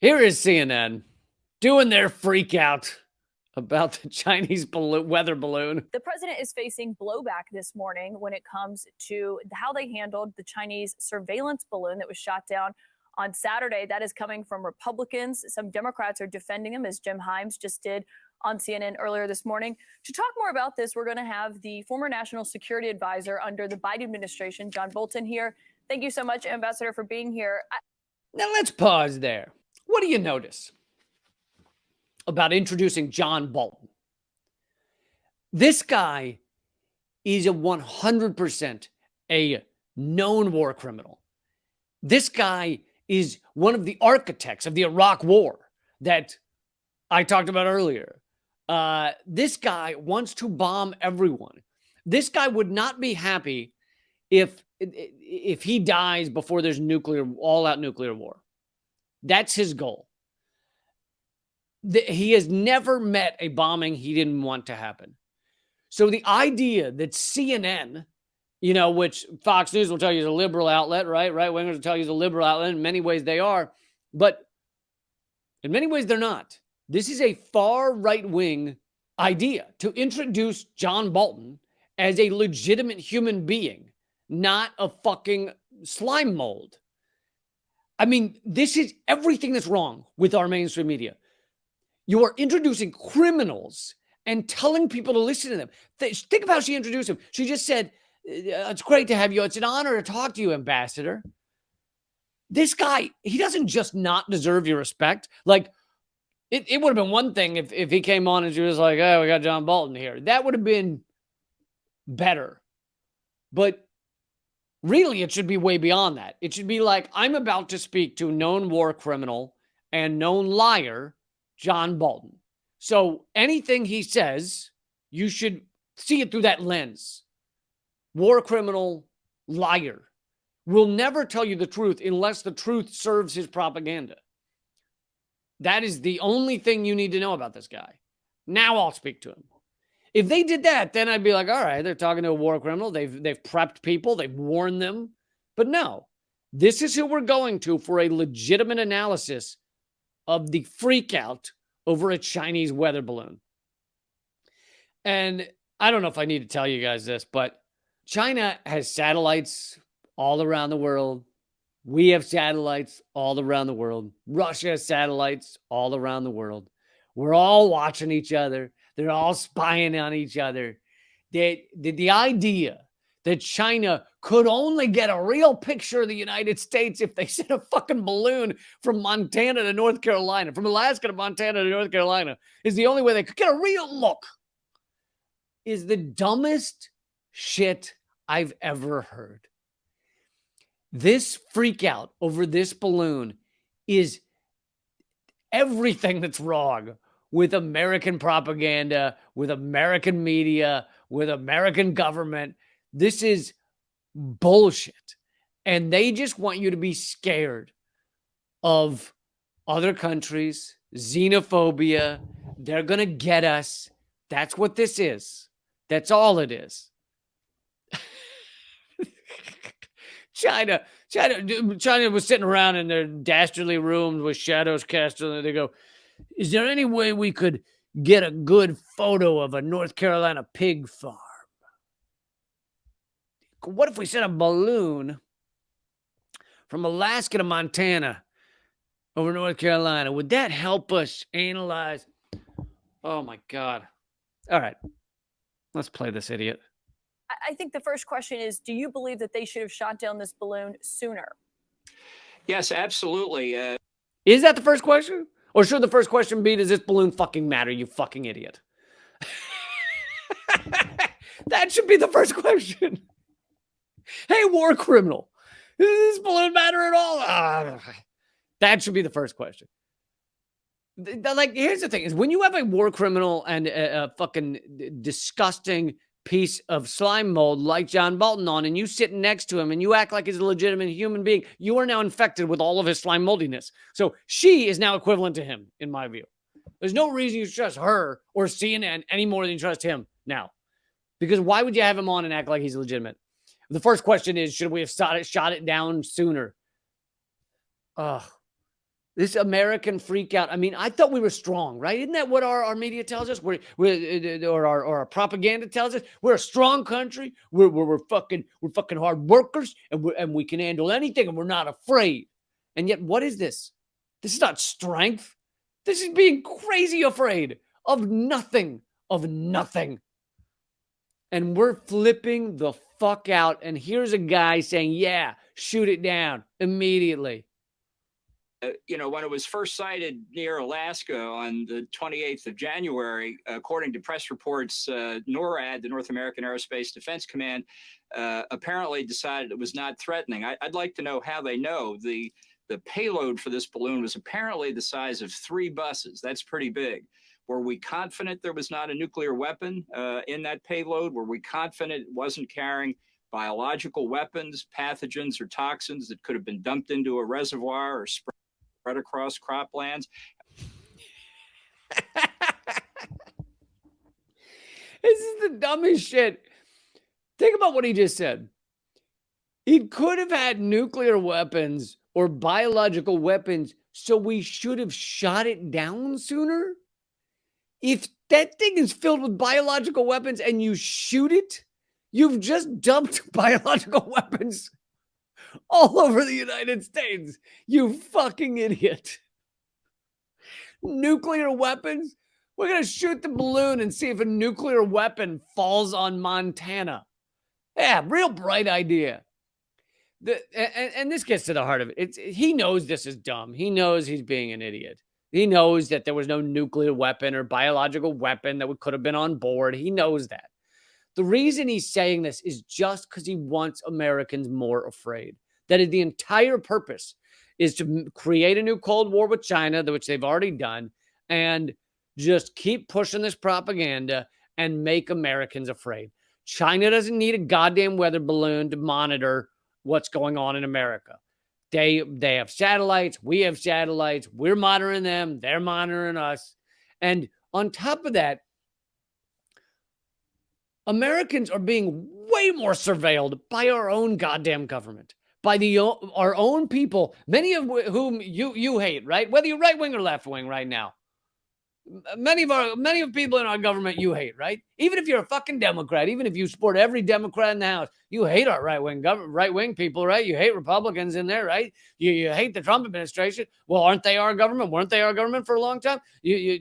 Here is CNN doing their freak out about the Chinese weather balloon. The president is facing blowback this morning when it comes to how they handled the Chinese surveillance balloon that was shot down on Saturday. That is coming from Republicans. Some Democrats are defending him, as Jim Himes just did on CNN earlier this morning. To talk more about this, we're going to have the former national security advisor under the Biden administration, John Bolton, here. Thank you so much, Ambassador, for being here. Now let's pause there. What do you notice about introducing John Bolton? This guy is a 100% a known war criminal. This guy is one of the architects of the Iraq War that I talked about earlier. This guy wants to bomb everyone. This guy would not be happy if he dies before there's all-out nuclear war. That's his goal. He has never met a bombing he didn't want to happen. So the idea that CNN, which Fox News will tell you is a liberal outlet, right? Right-wingers will tell you is a liberal outlet. In many ways they are, but in many ways they're not. This is a far right-wing idea to introduce John Bolton as a legitimate human being, not a fucking slime mold. I mean, this is everything that's wrong with our mainstream media. You are introducing criminals and telling people to listen to them. Think about how she introduced him. She just said, it's great to have you. It's an honor to talk to you, Ambassador. This guy, he doesn't just not deserve your respect. Like, it would have been one thing if he came on and she was like, oh, we got John Bolton here. That would have been better. But really, it should be way beyond that. It should be like, I'm about to speak to known war criminal and known liar, John Bolton. So anything he says, you should see it through that lens. War criminal, liar. Will never tell you the truth unless the truth serves his propaganda. That is the only thing you need to know about this guy. Now I'll speak to him. If they did that, then I'd be like, all right, they're talking to a war criminal. They've prepped people. They've warned them. But no, this is who we're going to for a legitimate analysis of the freakout over a Chinese weather balloon. And I don't know if I need to tell you guys this, but China has satellites all around the world. We have satellites all around the world. Russia has satellites all around the world. We're all watching each other. They're all spying on each other. The idea that China could only get a real picture of the United States if they sent a fucking balloon from Montana to North Carolina, from Alaska to Montana to North Carolina, is the only way they could get a real look, is the dumbest shit I've ever heard. This freak out over this balloon is everything that's wrong with American propaganda, with American media, with American government. This is bullshit. And they just want you to be scared of other countries, xenophobia. They're going to get us. That's what this is. That's all it is. China was sitting around in their dastardly rooms with shadows cast on them. They go, is there any way we could get a good photo of a North Carolina pig farm? What if we sent a balloon from Alaska to Montana over North Carolina? Would that help us analyze? Oh, my God. All right. Let's play this idiot. I think the first question is, do you believe that they should have shot down this balloon sooner? Yes, absolutely. Is that the first question? Or should the first question be, does this balloon fucking matter, you fucking idiot? That should be the first question. Hey, war criminal, does this balloon matter at all? That should be the first question. Like, here's the thing, is when you have a war criminal and a fucking disgusting piece of slime mold like John Bolton on, and you sit next to him and you act like he's a legitimate human being, you are now infected with all of his slime moldiness. So she is now equivalent to him, in my view. There's no reason you trust her or CNN any more than you trust him now. Because why would you have him on and act like he's legitimate? The first question is, should we have shot it down sooner? Ugh. This American freak out. I mean, I thought we were strong, right? Isn't that what our media tells us? Or our propaganda tells us? We're a strong country. We're fucking hard workers, and we can handle anything, and we're not afraid. And yet, what is this? This is not strength. This is being crazy afraid of nothing, And we're flipping the fuck out. And here's a guy saying, "Yeah, shoot it down immediately." When it was first sighted near Alaska on the 28th of January, according to press reports, NORAD, the North American Aerospace Defense Command, apparently decided it was not threatening. I'd like to know how they know. The payload for this balloon was apparently the size of 3 buses. That's pretty big. Were we confident there was not a nuclear weapon in that payload? Were we confident it wasn't carrying biological weapons, pathogens, or toxins that could have been dumped into a reservoir or spread across croplands? This is the dumbest shit. Think about what he just said. He could have had nuclear weapons or biological weapons, so we should have shot it down sooner. If that thing is filled with biological weapons and you shoot it, you've just dumped biological weapons all over the United States. You fucking idiot. Nuclear weapons? We're going to shoot the balloon and see if a nuclear weapon falls on Montana. Yeah, real bright idea. And this gets to the heart of it. He knows this is dumb. He knows he's being an idiot. He knows that there was no nuclear weapon or biological weapon that could have been on board. He knows that. The reason he's saying this is just because he wants Americans more afraid. That is the entire purpose, is to create a new Cold War with China, which they've already done, and just keep pushing this propaganda and make Americans afraid. China doesn't need a goddamn weather balloon to monitor what's going on in America. They have satellites. We have satellites. We're monitoring them. They're monitoring us. And on top of that, Americans are being way more surveilled by our own goddamn government, by our own people, many of whom you hate, right? Whether you're right wing or left wing right now. Many of people in our government you hate, right? Even if you're a fucking Democrat, even if you support every Democrat in the House, you hate our right wing people, right? You hate Republicans in there, right? You hate the Trump administration. Well, aren't they our government? Weren't they our government for a long time?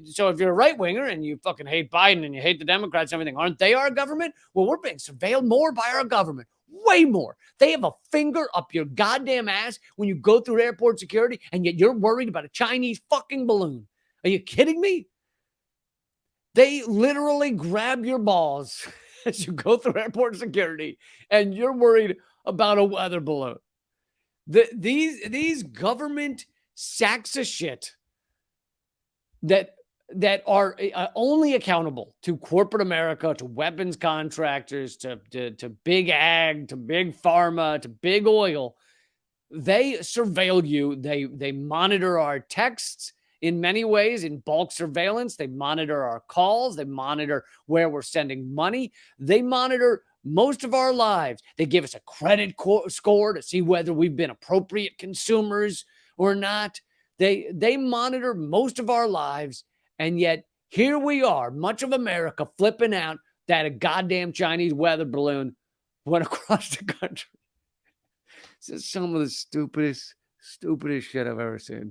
So if you're a right winger and you fucking hate Biden and you hate the Democrats and everything, aren't they our government? Well, we're being surveilled more by our government. Way more. They have a finger up your goddamn ass when you go through airport security, and yet you're worried about a Chinese fucking balloon. Are you kidding me? They literally grab your balls as you go through airport security, and you're worried about a weather balloon. These government sacks of shit that are only accountable to corporate America, to weapons contractors, to big ag, to big pharma, to big oil. They surveil you. They monitor our texts. In many ways, in bulk surveillance, they monitor our calls. They monitor where we're sending money. They monitor most of our lives. They give us a credit score to see whether we've been appropriate consumers or not. They monitor most of our lives. And yet here we are, much of America flipping out that a goddamn Chinese weather balloon went across the country. This is some of the stupidest shit I've ever seen.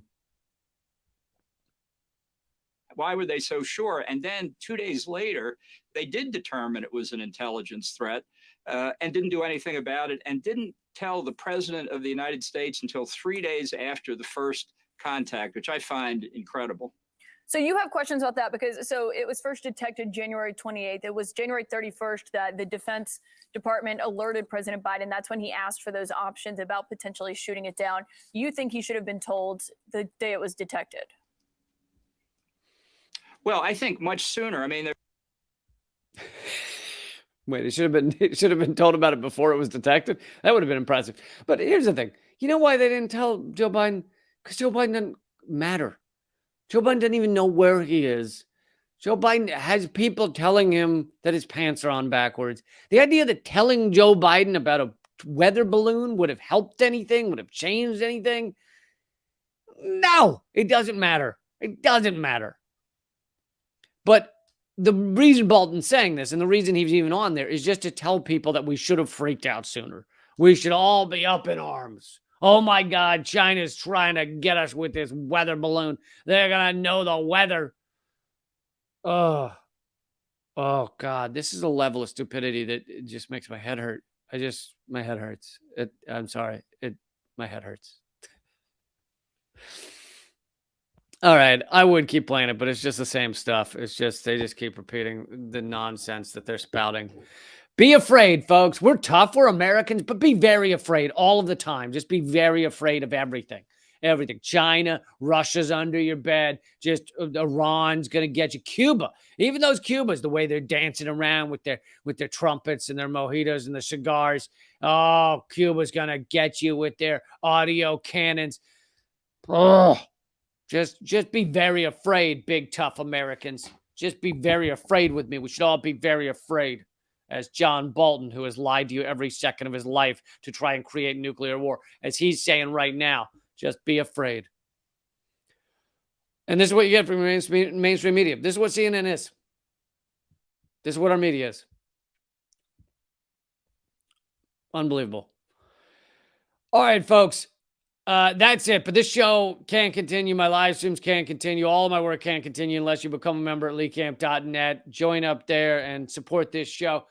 Why were they so sure? And then 2 days later, they did determine it was an intelligence threat and didn't do anything about it, and didn't tell the president of the United States until 3 days after the first contact, which I find incredible. So you have questions about that because it was first detected January 28th. It was January 31st that the Defense Department alerted President Biden. That's when he asked for those options about potentially shooting it down. You think he should have been told the day it was detected? Well, I think much sooner. I mean, wait, it should have been told about it before it was detected. That would have been impressive. But here's the thing. You know why they didn't tell Joe Biden? Because Joe Biden doesn't matter. Joe Biden doesn't even know where he is. Joe Biden has people telling him that his pants are on backwards. The idea that telling Joe Biden about a weather balloon would have helped anything, would have changed anything. No, it doesn't matter. It doesn't matter. But the reason Bolton's saying this and the reason he's even on there is just to tell people that we should have freaked out sooner. We should all be up in arms. Oh my God, China's trying to get us with this weather balloon. They're going to know the weather. Oh God, this is a level of stupidity that it just makes my head hurt. My head hurts. I'm sorry. My head hurts. All right, I would keep playing it, but it's just the same stuff. It's just, they just keep repeating the nonsense that they're spouting. Be afraid, folks. We're tough. We're Americans, but be very afraid all of the time. Just be very afraid of everything. Everything. China, Russia's under your bed. Just Iran's going to get you. Cuba. Even those Cubas, the way they're dancing around with their trumpets and their mojitos and the cigars. Oh, Cuba's going to get you with their audio cannons. Oh. Just be very afraid, big, tough Americans. Just be very afraid with me. We should all be very afraid. As John Bolton, who has lied to you every second of his life to try and create nuclear war, as he's saying right now, just be afraid. And this is what you get from mainstream media. This is what CNN is. This is what our media is. Unbelievable. All right, folks. That's it. But this show can't continue. My live streams can't continue. All of my work can't continue unless you become a member at leecamp.net. Join up there and support this show.